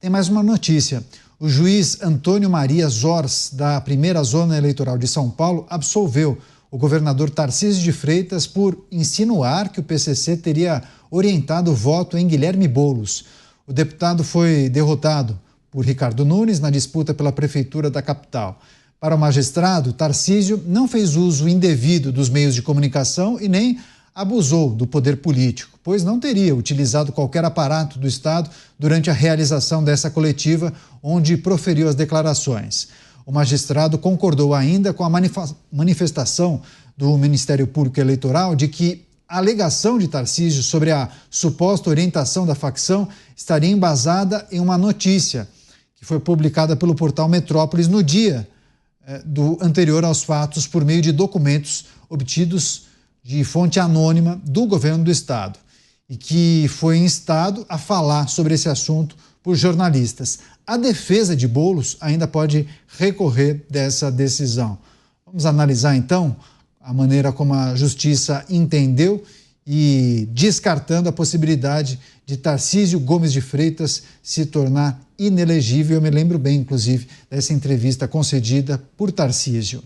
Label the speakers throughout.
Speaker 1: Tem mais uma notícia. O juiz Antônio Maria Zors, da primeira zona eleitoral de São Paulo, absolveu o governador Tarcísio de Freitas por insinuar que o PCC teria orientado o voto em Guilherme Boulos. O deputado foi derrotado por Ricardo Nunes na disputa pela prefeitura da capital. Para o magistrado, Tarcísio não fez uso indevido dos meios de comunicação e nem abusou do poder político, pois não teria utilizado qualquer aparato do Estado durante a realização dessa coletiva, onde proferiu as declarações. O magistrado concordou ainda com a manifestação do Ministério Público Eleitoral de que a alegação de Tarcísio sobre a suposta orientação da facção estaria embasada em uma notícia que foi publicada pelo portal Metrópolis no dia do anterior aos fatos por meio de documentos obtidos de fonte anônima do governo do estado e que foi instado a falar sobre esse assunto por jornalistas. A defesa de Boulos ainda pode recorrer dessa decisão. Vamos analisar então a maneira como a justiça entendeu e descartando a possibilidade de Tarcísio Gomes de Freitas se tornar inelegível. Eu me lembro bem, inclusive, dessa entrevista concedida por Tarcísio.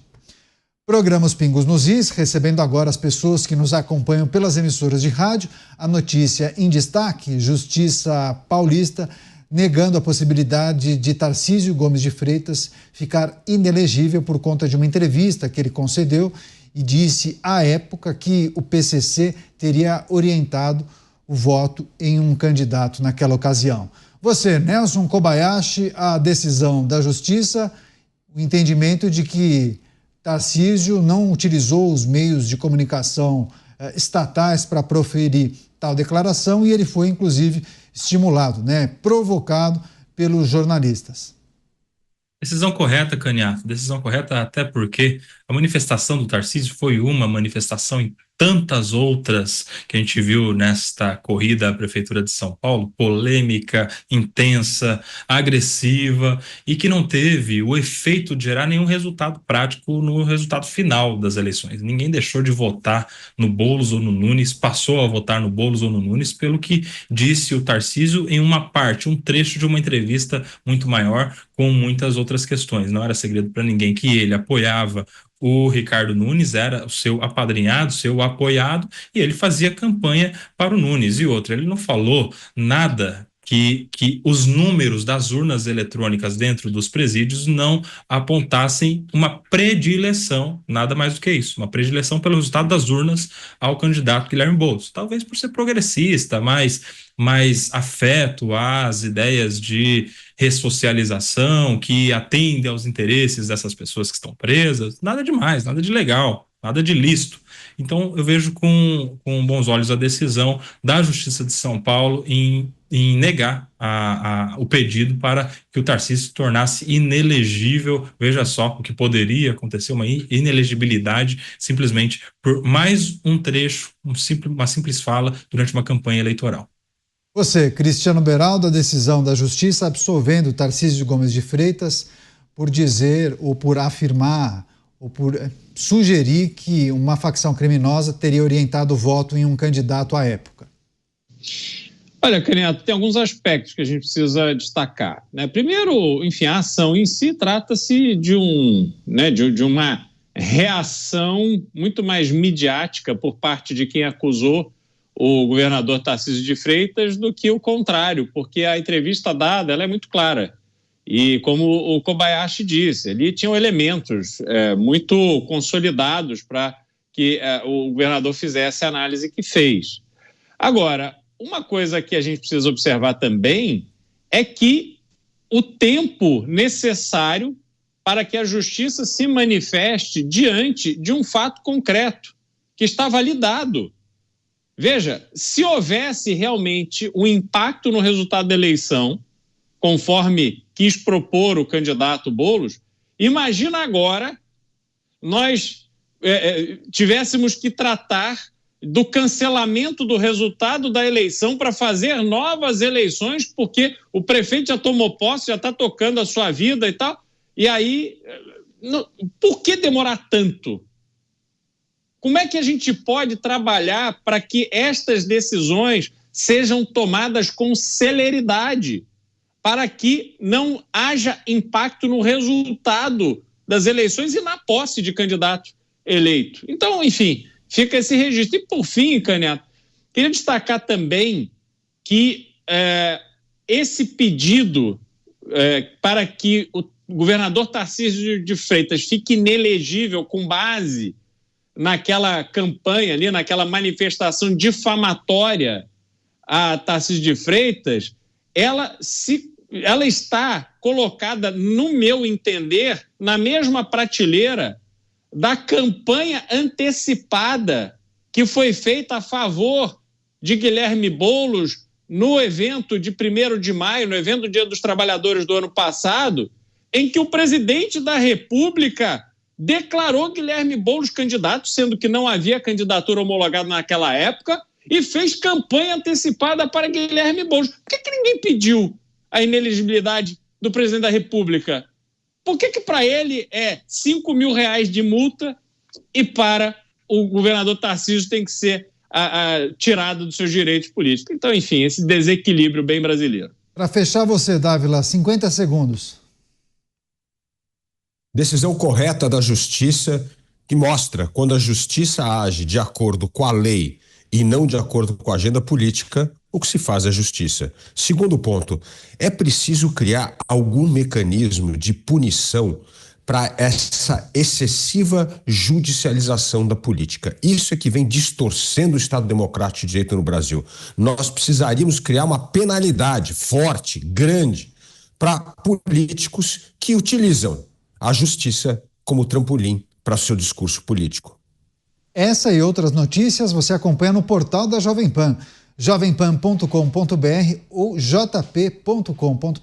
Speaker 1: Programa Os Pingos nos Is, recebendo agora as pessoas que nos acompanham pelas emissoras de rádio. A notícia em destaque: Justiça Paulista negando a possibilidade de Tarcísio Gomes de Freitas ficar inelegível por conta de uma entrevista que ele concedeu e disse à época que o PCC teria orientado o voto em um candidato naquela ocasião. Você, Nelson Kobayashi, a decisão da Justiça, o entendimento de que Tarcísio não utilizou os meios de comunicação estatais para proferir tal declaração e ele foi, inclusive, estimulado, provocado pelos jornalistas.
Speaker 2: Decisão correta, Caniato, decisão correta, até porque a manifestação do Tarcísio foi uma manifestação em tantas outras que a gente viu nesta corrida à Prefeitura de São Paulo, polêmica, intensa, agressiva, e que não teve o efeito de gerar nenhum resultado prático no resultado final das eleições. Ninguém deixou de votar no Boulos ou no Nunes, passou a votar no Boulos ou no Nunes, pelo que disse o Tarcísio em uma parte, um trecho de uma entrevista muito maior, com muitas outras questões. Não era segredo para ninguém que ele apoiava o Ricardo Nunes, era o seu apadrinhado, seu apoiado, e ele fazia campanha para o Nunes. E outra, ele não falou nada que os números das urnas eletrônicas dentro dos presídios não apontassem uma predileção, nada mais do que isso, uma predileção pelo resultado das urnas ao candidato Guilherme Boulos. Talvez por ser progressista, mais afeto às ideias de ressocialização, que atende aos interesses dessas pessoas que estão presas, nada demais, nada de legal, nada de lícito. Então eu vejo com bons olhos a decisão da Justiça de São Paulo em negar o pedido para que o Tarcísio se tornasse inelegível. Veja só o que poderia acontecer, uma inelegibilidade simplesmente por mais um trecho, uma simples fala durante uma campanha eleitoral.
Speaker 1: Você, Cristiano Beraldo, a decisão da Justiça absolvendo Tarcísio Gomes de Freitas por dizer ou por afirmar ou por sugerir que uma facção criminosa teria orientado o voto em um candidato à época.
Speaker 3: Olha, Caniato, tem alguns aspectos que a gente precisa destacar, Primeiro, enfim, a ação em si trata-se de uma reação muito mais midiática por parte de quem acusou o governador Tarcísio de Freitas do que o contrário, porque a entrevista dada ela é muito clara. E como o Kobayashi disse, ali tinham elementos muito consolidados para que o governador fizesse a análise que fez. Agora, uma coisa que a gente precisa observar também é que o tempo necessário para que a justiça se manifeste diante de um fato concreto que está validado. Veja, se houvesse realmente um impacto no resultado da eleição, conforme quis propor o candidato Boulos, imagina agora nós tivéssemos que tratar do cancelamento do resultado da eleição para fazer novas eleições, porque o prefeito já tomou posse, já está tocando a sua vida e tal. E aí, por que demorar tanto? Como é que a gente pode trabalhar para que estas decisões sejam tomadas com celeridade? para que não haja impacto no resultado das eleições e na posse de candidato eleito. Então, enfim, fica esse registro. E, por fim, Canhato, queria destacar também que esse pedido para que o governador Tarcísio de Freitas fique inelegível com base naquela campanha ali, naquela manifestação difamatória a Tarcísio de Freitas, ela está colocada, no meu entender, na mesma prateleira da campanha antecipada que foi feita a favor de Guilherme Boulos no evento de 1º de maio, no evento do Dia dos Trabalhadores do ano passado, em que o presidente da República declarou Guilherme Boulos candidato, sendo que não havia candidatura homologada naquela época, e fez campanha antecipada para Guilherme Boulos. Por que ninguém pediu a inelegibilidade do presidente da República? Por que para ele é R$5 mil de multa e para o governador Tarcísio tem que ser tirado dos seus direitos políticos? Então, enfim, esse desequilíbrio bem brasileiro.
Speaker 1: Para fechar você, Dávila, 50 segundos.
Speaker 4: Decisão correta da Justiça que mostra quando a Justiça age de acordo com a lei e não de acordo com a agenda política, o que se faz é justiça. Segundo ponto, é preciso criar algum mecanismo de punição para essa excessiva judicialização da política. Isso é que vem distorcendo o Estado Democrático de Direito no Brasil. Nós precisaríamos criar uma penalidade forte, grande, para políticos que utilizam a justiça como trampolim para o seu discurso político.
Speaker 1: Essa e outras notícias você acompanha no portal da Jovem Pan, jovempan.com.br ou jp.com.br.